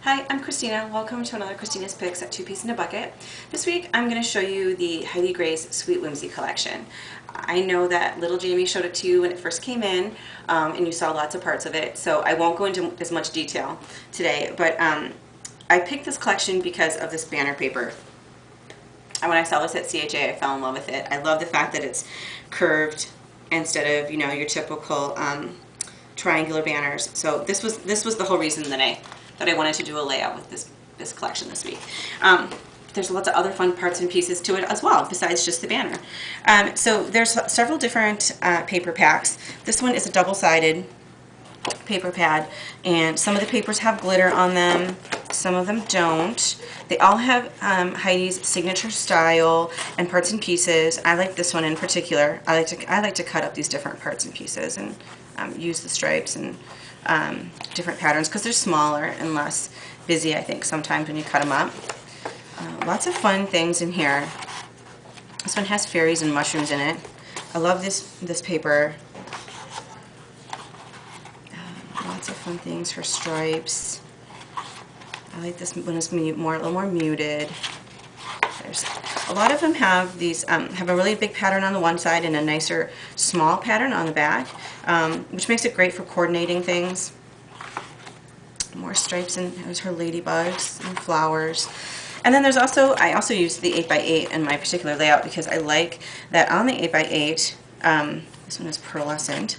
Hi, I'm Christina. Welcome to another Christina's Picks at 2 Piece in a Bucket. This week I'm going to show you the Heidi Gray's Sweet Whimsy collection. I know that little Jamie showed it to you when it first came in, and you saw lots of parts of it, so I won't go into as much detail today, but I picked this collection because of this banner paper. And when I saw this at CHA, I fell in love with it. I love the fact that it's curved instead of, you know, your typical triangular banners. So this was the whole reason that I wanted to do a layout with this collection this week. There's lots of other fun parts and pieces to it as well, besides just the banner. So there's several different paper packs. This one is a double-sided paper pad, and some of the papers have glitter on them, some of them don't. They all have Heidi's signature style and parts and pieces. I like this one in particular. I like to cut up these different parts and pieces and use the stripes and different patterns because they're smaller and less busy, I think, sometimes when you cut them up. Lots of fun things in here. This one has fairies and mushrooms in it. I love this paper. Lots of fun things for stripes. I like this one is a little more muted. A lot of them have these have a really big pattern on the one side and a nicer small pattern on the back, which makes it great for coordinating things. More stripes, and there's her ladybugs and flowers. And then there's also, I also use the 8x8 in my particular layout because I like that on the 8x8, this one is pearlescent,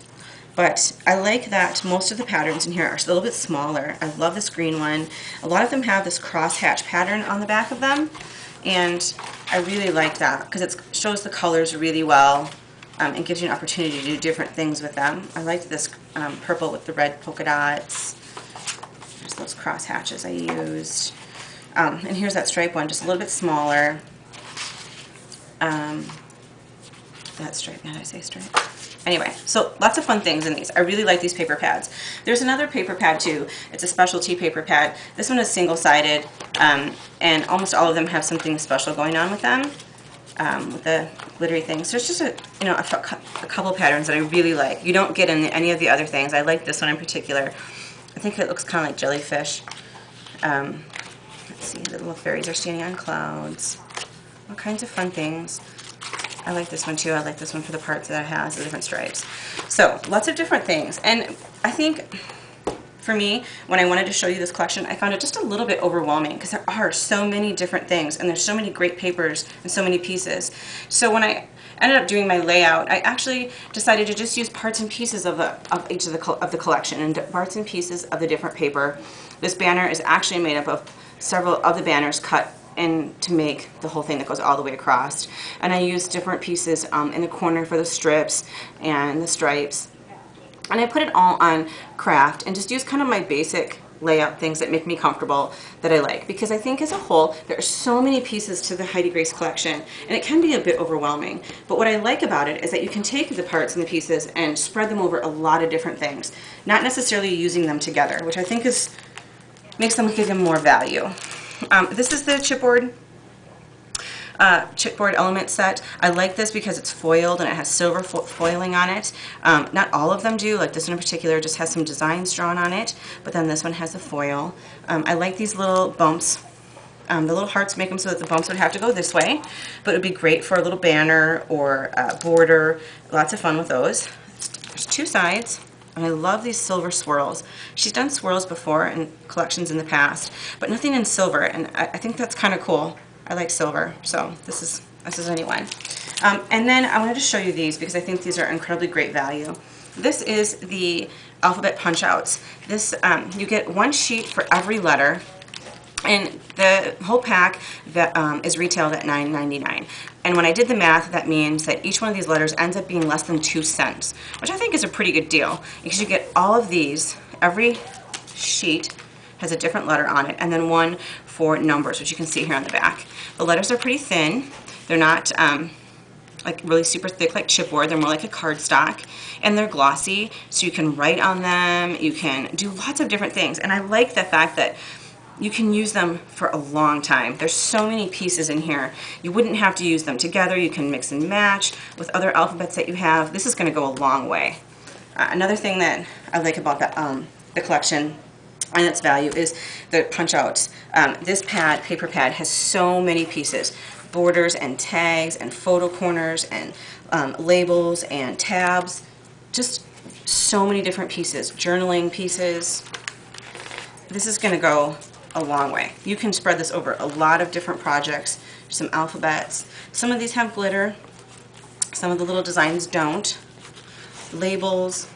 but I like that most of the patterns in here are a little bit smaller. I love this green one. A lot of them have this crosshatch pattern on the back of them, and I really like that because it shows the colors really well and gives you an opportunity to do different things with them. I like this purple with the red polka dots. There's those cross hatches I used. And here's that stripe one, just a little bit smaller. That stripe, how did I say stripe? Anyway, so lots of fun things in these. I really like these paper pads. There's another paper pad too. It's a specialty paper pad. This one is single-sided, and almost all of them have something special going on with them, with the glittery things. There's just a couple patterns that I really like. You don't get in any of the other things. I like this one in particular. I think it looks kind of like jellyfish. Let's see, the little fairies are standing on clouds. All kinds of fun things. I like this one too. I like this one for the parts that it has, the different stripes. So, lots of different things. And I think, for me, when I wanted to show you this collection, I found it just a little bit overwhelming because there are so many different things and there's so many great papers and so many pieces. So when I ended up doing my layout, I actually decided to just use parts and pieces of each of the collection and parts and pieces of the different paper. This banner is actually made up of several of the banners cut in to make the whole thing that goes all the way across. And I used different pieces in the corner for the strips and the stripes. And I put it all on craft and just used kind of my basic layout things that make me comfortable that I like. Because I think as a whole, there are so many pieces to the Heidi Gray's collection and it can be a bit overwhelming. But what I like about it is that you can take the parts and the pieces and spread them over a lot of different things. Not necessarily using them together, which I think makes them give them more value. This is the chipboard element set. I like this because it's foiled and it has silver foiling on it. Not all of them do, like this one in particular just has some designs drawn on it, but then this one has the foil. I like these little bumps. The little hearts make them so that the bumps would have to go this way, but it would be great for a little banner or a border. Lots of fun with those. There's two sides. And I love these silver swirls. She's done swirls before in collections in the past, but nothing in silver, and I think that's kind of cool. I like silver, so this is a new one. And then I wanted to show you these because I think these are incredibly great value. This is the alphabet punch-outs. This you get one sheet for every letter, and the whole pack that is retailed at $9.99. And when I did the math, that means that each one of these letters ends up being less than 2 cents, which I think is a pretty good deal because you get all of these. Every sheet has a different letter on it, and then one for numbers, which you can see here on the back. The letters are pretty thin. They're not like really super thick like chipboard. They're more like a cardstock, and they're glossy, so you can write on them. You can do lots of different things, and I like the fact that you can use them for a long time. There's so many pieces in here. You wouldn't have to use them together. You can mix and match with other alphabets that you have. This is going to go a long way. Another thing that I like about the collection and its value is the punch outs. This paper pad has so many pieces, borders and tags and photo corners and labels and tabs, just so many different pieces, journaling pieces. This is going to go a long way. You can spread this over a lot of different projects, some alphabets. Some of these have glitter, some of the little designs don't. Labels,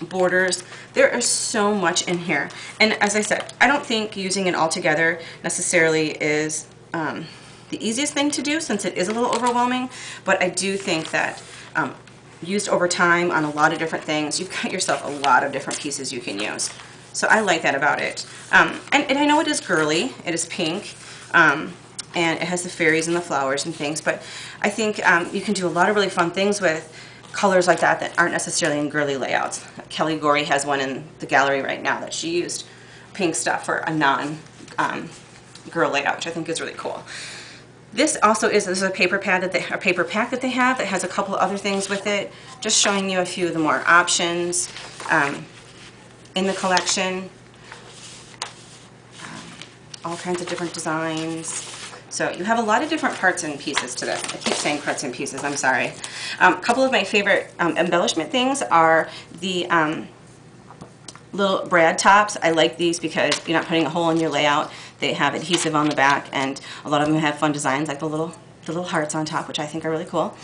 borders. There is so much in here. And as I said, I don't think using it all together necessarily is the easiest thing to do, since it is a little overwhelming, but I do think that used over time on a lot of different things, you've got yourself a lot of different pieces you can use. So I like that about it. And I know it is girly, it is pink, and it has the fairies and the flowers and things, but I think you can do a lot of really fun things with colors like that that aren't necessarily in girly layouts. Kelly Gorey has one in the gallery right now that she used pink stuff for a non-girl layout, which I think is really cool. This also is a paper pad that a paper pack that they have that has a couple other things with it. Just showing you a few of the more options in the collection. All kinds of different designs. So you have a lot of different parts and pieces to this. I keep saying parts and pieces, I'm sorry. A couple of my favorite embellishment things are the little brad tops. I like these because you're not putting a hole in your layout. They have adhesive on the back, and a lot of them have fun designs like the little hearts on top, which I think are really cool.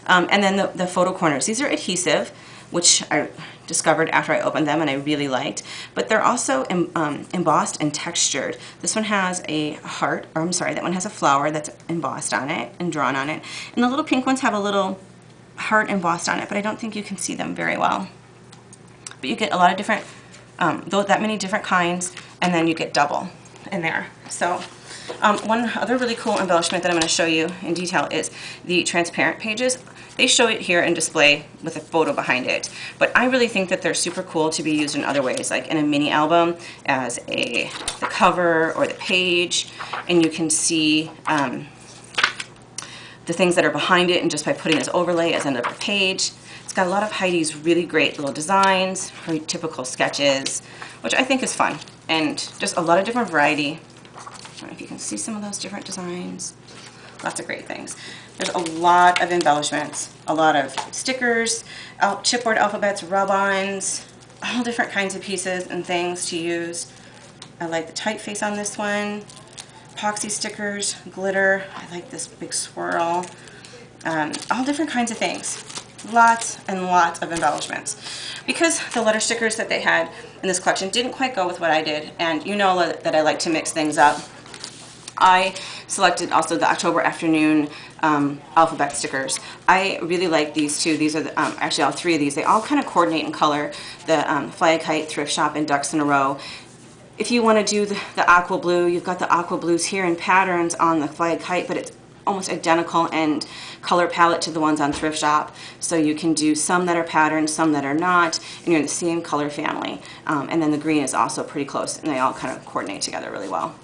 And then the photo corners. These are adhesive, which I discovered after I opened them and I really liked, but they're also embossed and textured. This one has a heart, or I'm sorry, that one has a flower that's embossed on it and drawn on it. And the little pink ones have a little heart embossed on it, but I don't think you can see them very well. But you get a lot of different, that many different kinds, and then you get double in there. So one other really cool embellishment that I'm going to show you in detail is the transparent pages. They show it here in display with a photo behind it, but I really think that they're super cool to be used in other ways, like in a mini album as the cover or the page, and you can see the things that are behind it, and just by putting this overlay as another page. It's got a lot of Heidi's really great little designs, very typical sketches, which I think is fun, and just a lot of different variety. I don't know if you can see some of those different designs. Lots of great things. There's a lot of embellishments, a lot of stickers, chipboard alphabets, rub-ons, all different kinds of pieces and things to use. I like the typeface on this one, epoxy stickers, glitter. I like this big swirl. All different kinds of things. Lots and lots of embellishments. Because the letter stickers that they had in this collection didn't quite go with what I did, and you know that I like to mix things up, I selected also the October Afternoon alphabet stickers. I really like these two. These are actually all three of these. They all kind of coordinate in color. The Fly a Kite, Thrift Shop, and Ducks in a Row. If you want to do the aqua blue, you've got the aqua blues here in patterns on the Fly a Kite, but it's almost identical and color palette to the ones on Thrift Shop. So you can do some that are patterned, some that are not, and you're in the same color family. And then the green is also pretty close, and they all kind of coordinate together really well.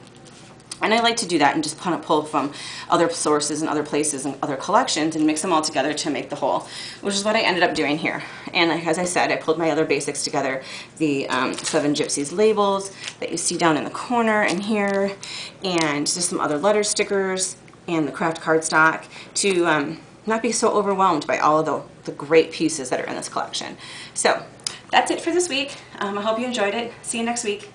And I like to do that and just kind of pull from other sources and other places and other collections and mix them all together to make the whole, which is what I ended up doing here. And as I said, I pulled my other basics together, the 7 Gypsies labels that you see down in the corner and here, and just some other letter stickers and the craft cardstock to not be so overwhelmed by all of the great pieces that are in this collection. So that's it for this week. I hope you enjoyed it. See you next week.